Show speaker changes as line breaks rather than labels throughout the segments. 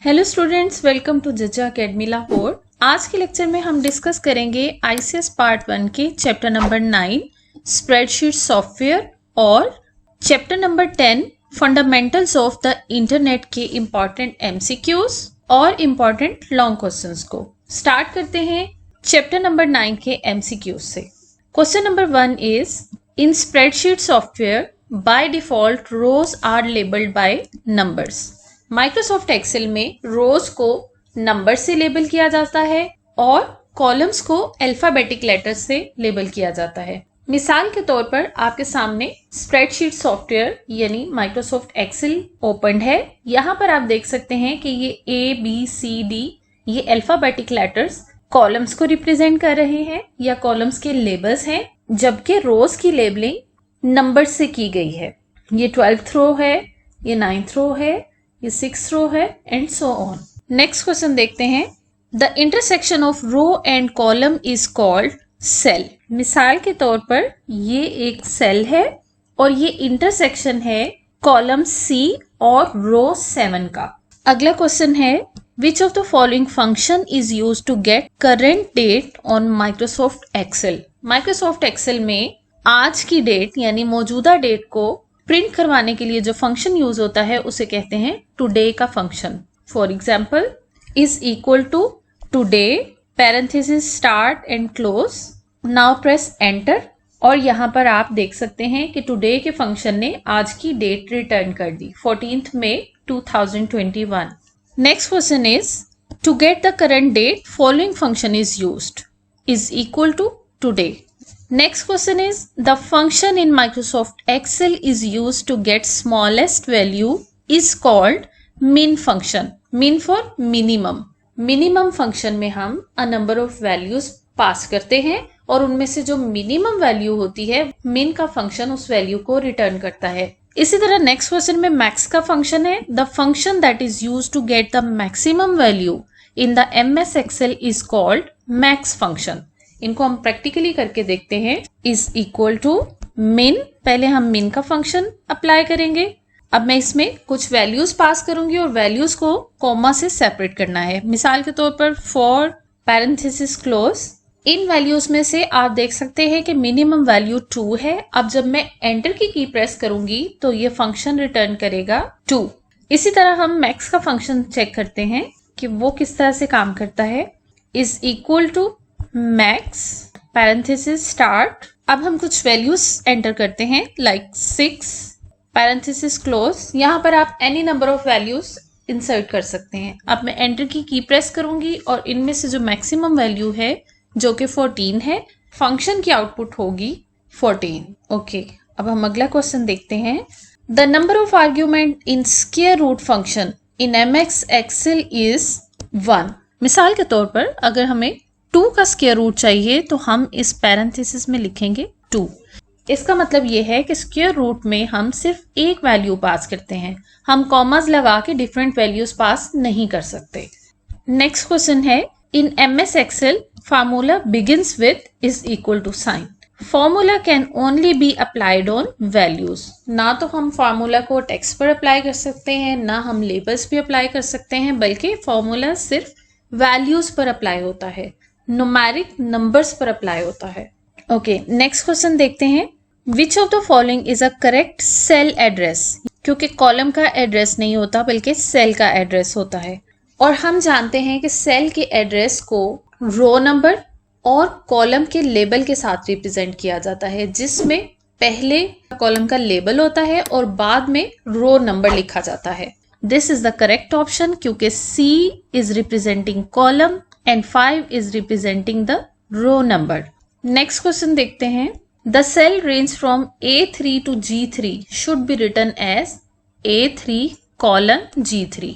Hello students, welcome to जज्जा academy Lahore. आज के लेक्चर में हम डिस्कस करेंगे आईसीएस पार्ट 1 के चैप्टर नंबर 9 स्प्रेडशीट सॉफ्टवेयर और chapter number 10 fundamentals of the internet के इम्पॉर्टेंट एमसीक्यूज और इम्पॉर्टेंट लॉन्ग क्वेश्चंस को। स्टार्ट करते हैं चैप्टर नंबर 9 के एमसीक्यूज से। Question number 1 is in spreadsheet software by default rows are labelled by numbers. Microsoft Excel में rows को number से लेबल किया जाता है और कॉलम्स को अल्फाबेटिक लेटर से लेबल किया जाता है। मिसाल के तौर पर आपके सामने स्प्रेडशीट सॉफ्टवेयर यानी माइक्रोसॉफ्ट एक्सेल ओपन है। यहाँ पर आप देख सकते हैं कि ये ABCD ये अल्फाबेटिक लेटर्स कॉलम्स को रिप्रेजेंट कर रहे हैं या कॉलम्स के लेबल्स हैं, जबकि रोज की लेबलिंग नंबर से की गई है। ये 12th रो है, ये 9th रो है, ये 6th रो है and so on. Next question देखते हैं। The intersection of row and column is called cell. मिसाल के तौर पर ये एक सेल है और ये इंटरसेक्शन है कॉलम C और रो 7 का। अगला क्वेश्चन है which of the following function is used to get current date on Microsoft Excel. Microsoft Excel में आज की डेट यानी मौजूदा डेट को प्रिंट करवाने के लिए जो फंक्शन यूज होता है उसे कहते हैं टुडे का function. For example is equal to today parenthesis start and close. Now press enter और यहाँ पर आप देख सकते हैं कि टुडे के फंक्शन ने आज की डेट रिटर्न कर दी 14th मई 2021। Next question is to get the current date following function is used is equal to today. Next question is the function in Microsoft Excel is used to get smallest value is called min function. Min for minimum. Minimum function में हम a number of values पास करते हैं और उनमें से जो minimum value होती है min का function उस value को return करता है। इसी तरह next question में max का function है। The function that is used to get the maximum value in the MS Excel is called max function. इनको हम प्रैक्टिकली करके देखते हैं। इज इक्वल टू मिन, पहले हम मिन का फंक्शन अप्लाई करेंगे। अब मैं इसमें कुछ वैल्यूज पास करूंगी और वैल्यूज को कॉमा से सेपरेट करना है। मिसाल के तौर पर for parenthesis close. In values में से आप देख सकते हैं कि मिनिमम वैल्यू 2 है। अब जब मैं एंटर की प्रेस करूंगी तो ये फंक्शन रिटर्न करेगा 2। इसी तरह हम मैक्स का फंक्शन चेक करते हैं कि वो किस तरह से काम करता है। Is equal to max parenthesis start. अब हम कुछ वैल्यूज एंटर करते हैं लाइक 6 पैरेंथेसिस क्लोज। यहाँ पर आप any number of values insert कर सकते हैं। अब मैं एंटर की प्रेस करूंगी और इनमें से जो मैक्सिमम वैल्यू है जो कि 14 है, फंक्शन की आउटपुट होगी 14। ओके, अब हम अगला क्वेश्चन देखते हैं। The number of argument in square root function in MS Excel is 1। मिसाल के तौर पर अगर हमें 2 का स्क्वायर रूट चाहिए तो हम इस पैरेंथेसिस में लिखेंगे 2। इसका मतलब ये है कि स्क्वायर रूट में हम सिर्फ एक वैल्यू पास करते हैं, हम कॉमास लगा के डिफरेंट वैल्यूज पास नहीं कर सकते। नेक्स्ट क्वेश्चन है in MS Excel formula begins with is equal to sign. Formula can only be applied on values. ना तो हम फार्मूला को टेक्स्ट पर अप्लाई कर सकते हैं, ना हम लेबल्स पे अप्लाई कर सकते हैं, बल्कि फॉर्मूला सिर्फ वैल्यूज पर अप्लाई होता है, न्यूमेरिक नंबर्स पर अप्लाई होता है। ओके, नेक्स्ट क्वेश्चन देखते हैं। Which of the following is a correct cell address. क्योंकि कॉलम का एड्रेस नहीं होता बल्कि सेल का एड्रेस होता है और हम जानते हैं कि सेल के एड्रेस को रो नंबर और कॉलम के लेबल के साथ रिप्रेजेंट किया जाता है, जिसमें पहले कॉलम का लेबल होता है और बाद में रो नंबर लिखा जाता है। This is the correct option क्योंकि C is representing column and 5 is representing the row number. Next question देखते हैं। The cell range from A3 to G3 should be written as A3 colon G3.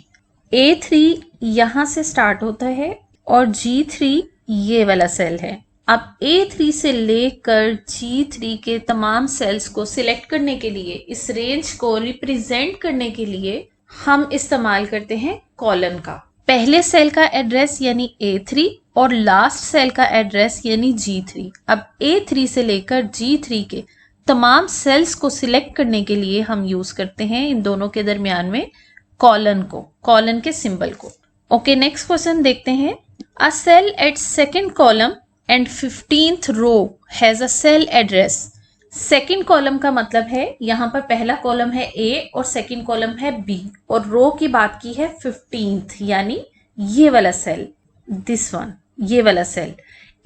A3 यहाँ से start होता है और G3 ये वाला सेल है। अब A3 से लेकर G3 के तमाम सेल्स को सिलेक्ट करने के लिए, इस रेंज को रिप्रेजेंट करने के लिए हम इस्तेमाल करते हैं कॉलन का। पहले सेल का एड्रेस यानी A3 और लास्ट सेल का एड्रेस यानी G3। अब A3 से लेकर G3 के तमाम सेल्स को सिलेक्ट करने के लिए हम यूज करते हैं इन दोनों के दरमियान में कॉलन को, कॉलन के सिंबल को। ओके, नेक्स्ट क्वेश्चन देखते हैं। A cell at second column and 15th row has a cell address. Second column का मतलब है यहाँ पर पहला कॉलम है ए और सेकेंड कॉलम है बी, और रो की बात की है 15th, यानी ये वाला सेल, दिस वन, ये वाला सेल।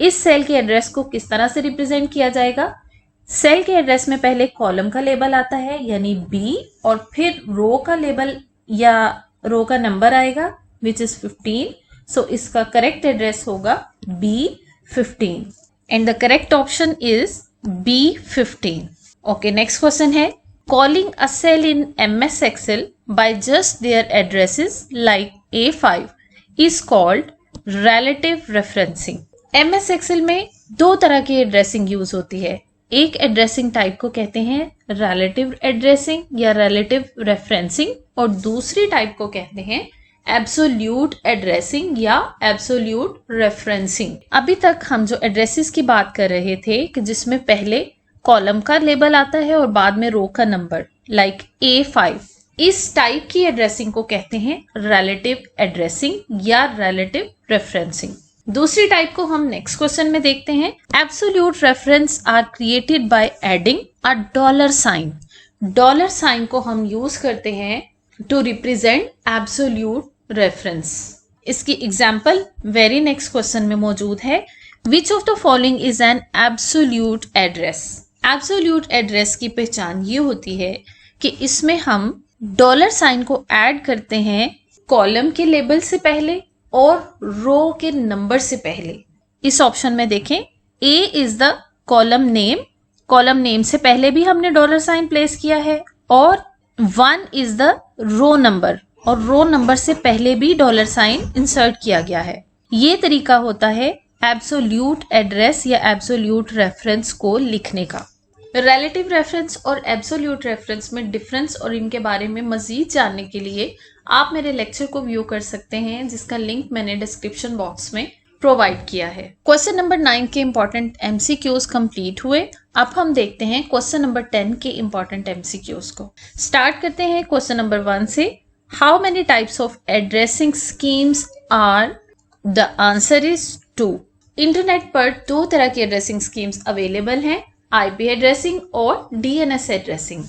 इस सेल के एड्रेस को किस तरह से रिप्रेजेंट किया जाएगा? सेल के एड्रेस में पहले कॉलम का लेबल आता है यानी बी, और फिर रो का लेबल या रो का नंबर आएगा विच इज 15। सो इसका करेक्ट एड्रेस होगा B15 and the correct option is B15। Okay, next question है। Calling a cell in MS Excel by just their addresses like A5 is called relative referencing। MS Excel में दो तरह की addressing use होती है। एक addressing type को कहते हैं रिलेटिव एड्रेसिंग या रिलेटिव रेफरेंसिंग, और दूसरी टाइप को कहते हैं एब्सोल्यूट एड्रेसिंग या एब्सोल्यूट रेफरेंसिंग। अभी तक हम जो एड्रेसेस की बात कर रहे थे कि जिसमें पहले कॉलम का लेबल आता है और बाद में रो का नंबर, लाइक A5, इस टाइप की एड्रेसिंग को कहते हैं रिलेटिव एड्रेसिंग या रिलेटिव रेफरेंसिंग। दूसरी टाइप को हम नेक्स्ट क्वेश्चन में देखते हैं। Absolute reference are created by adding a dollar sign. Dollar sign को हम यूज करते हैं टू रिप्रेजेंट एब्सोल्यूट रेफरेंस। इसकी एग्जांपल वेरी नेक्स्ट क्वेश्चन में मौजूद है। Which of the following is an absolute address. Absolute address की पहचान ये होती है कि इसमें हम डॉलर साइन को ऐड करते हैं कॉलम के लेबल से पहले और रो के नंबर से पहले। इस ऑप्शन में देखें, A is the column name, column name से पहले भी हमने डॉलर साइन प्लेस किया है, और 1 इज द रो नंबर, और रो नंबर से पहले भी डॉलर साइन इंसर्ट किया गया है। ये तरीका होता है एब्सोल्यूट एड्रेस या एब्सोल्यूट रेफरेंस को लिखने का। रिलेटिव रेफरेंस और एब्सोल्यूट रेफरेंस में डिफरेंस और इनके बारे में मजीद जानने के लिए आप मेरे लेक्चर को व्यू कर सकते हैं, जिसका लिंक मैंने डिस्क्रिप्शन बॉक्स में प्रोवाइड किया है। क्वेश्चन नंबर 9 के इंपॉर्टेंट MCQs कंप्लीट हुए। अब हम देखते हैं क्वेश्चन नंबर 10 के इंपॉर्टेंट MCQs को। स्टार्ट करते हैं क्वेश्चन नंबर 1 से। How many types of addressing schemes are? The answer is 2। Internet पर दो तरह की एड्रेसिंग स्कीम्स अवेलेबल हैं, IP एड्रेसिंग और DNS addressing.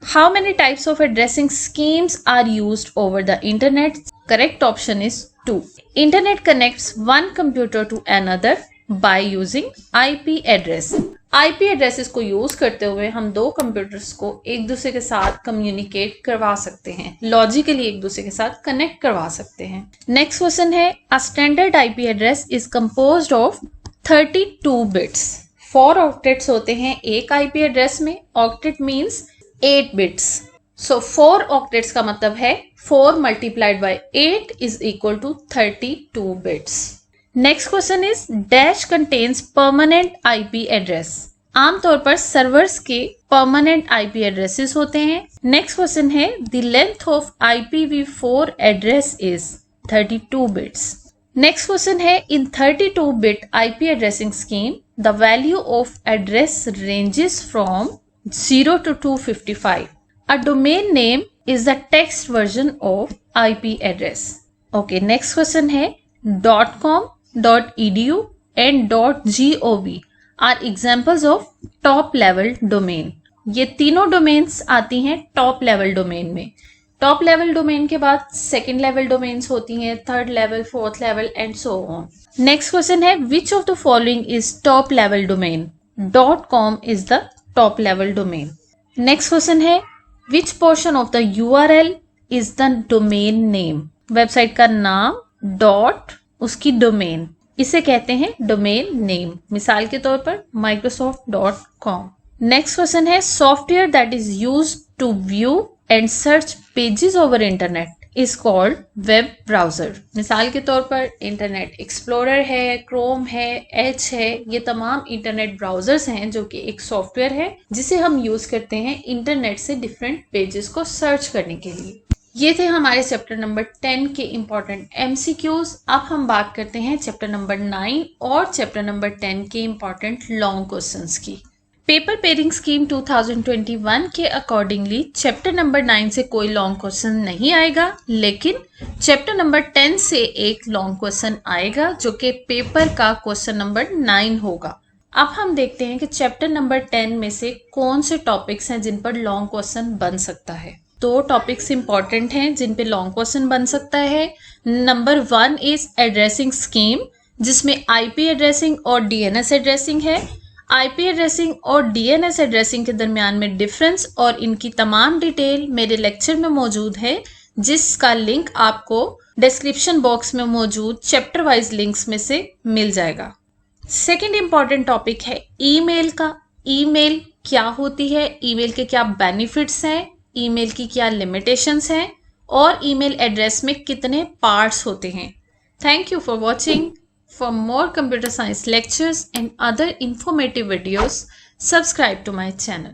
How many types of addressing schemes are used over the internet? Correct option is 2. Internet connects one computer to another by using IP address. IP addresses को use करते हुए हम दो computers को एक दूसरे के साथ कम्युनिकेट करवा सकते हैं, लॉजिकली एक दूसरे के साथ कनेक्ट करवा सकते हैं। नेक्स्ट क्वेश्चन है, a standard IP address is composed of 32 bits. 4 octets होते हैं एक IP एड्रेस में। Octet means 8 bits. So 4 octets का मतलब है 4 multiplied by 8 is equal to 32 bits. Next question is dash contains permanent IP address. आमतौर पर सर्वर्स के परमानेंट IP एड्रेसेस होते हैं। नेक्स्ट क्वेश्चन है, the length of IPv4 address is 32 bits. Next question है, in 32 bit IP addressing scheme the value of address ranges from 0 to 255. A domain name is the text version of IP address. Okay, next question है, .com, .edu and .gov are examples of top level domain. ये तीनों domains आती हैं top level domain में। Top level domain के बाद second level domains होती हैं, third level, fourth level and so on. Next question है, which of the following is top level domain? .com is the top level domain. Next question है, which portion of the URL is the domain name? Website का नाम dot उसकी domain, इसे कहते हैं domain name. मिसाल के तौर पर microsoft.com। नेक्स्ट क्वेश्चन है, software that is used to view and search pages over internet is called web browser. मिसाल के तौर पर इंटरनेट एक्सप्लोरर है, क्रोम है, एच है, ये तमाम इंटरनेट ब्राउजर्स हैं जो कि एक सॉफ्टवेयर है जिसे हम यूज करते हैं इंटरनेट से डिफरेंट पेजेस को सर्च करने के लिए। ये थे हमारे चैप्टर नंबर 10 के इंपॉर्टेंट MCQs। अब हम बात करते हैं चैप्टर नंबर 9 और चैप्टर नंबर 10 के इंपॉर्टेंट लॉन्ग क्वेश्चंस की। पेपर पेयरिंग स्कीम 2021 के अकॉर्डिंगली चैप्टर नंबर 9 से कोई लॉन्ग क्वेश्चन नहीं आएगा, लेकिन चैप्टर नंबर 10 से एक लॉन्ग क्वेश्चन आएगा जो कि पेपर का क्वेश्चन नंबर 9 होगा। अब हम देखते हैं कि चैप्टर नंबर 10 में से कौन से टॉपिक्स हैं जिन पर लॉन्ग क्वेश्चन बन सकता है। दो टॉपिक्स इंपॉर्टेंट हैं जिन पे लॉन्ग क्वेश्चन बन सकता है। नंबर 1 इज एड्रेसिंग स्कीम, जिसमें आईपी एड्रेसिंग और डीएनएस एड्रेसिंग है। आईपी एड्रेसिंग और डीएनएस एड्रेसिंग के दरमियान में डिफरेंस और इनकी तमाम डिटेल मेरे लेक्चर में मौजूद है, जिसका लिंक आपको डिस्क्रिप्शन बॉक्स में मौजूद चैप्टर वाइज लिंक्स में से मिल जाएगा। सेकेंड इंपॉर्टेंट टॉपिक है ईमेल का। ईमेल क्या होती है, ईमेल के क्या बेनिफिट्स हैं, ईमेल की क्या लिमिटेशंस हैं और ईमेल एड्रेस में कितने पार्ट्स होते हैं। Thank you for watching. For more computer science lectures and other informative videos, subscribe to my channel.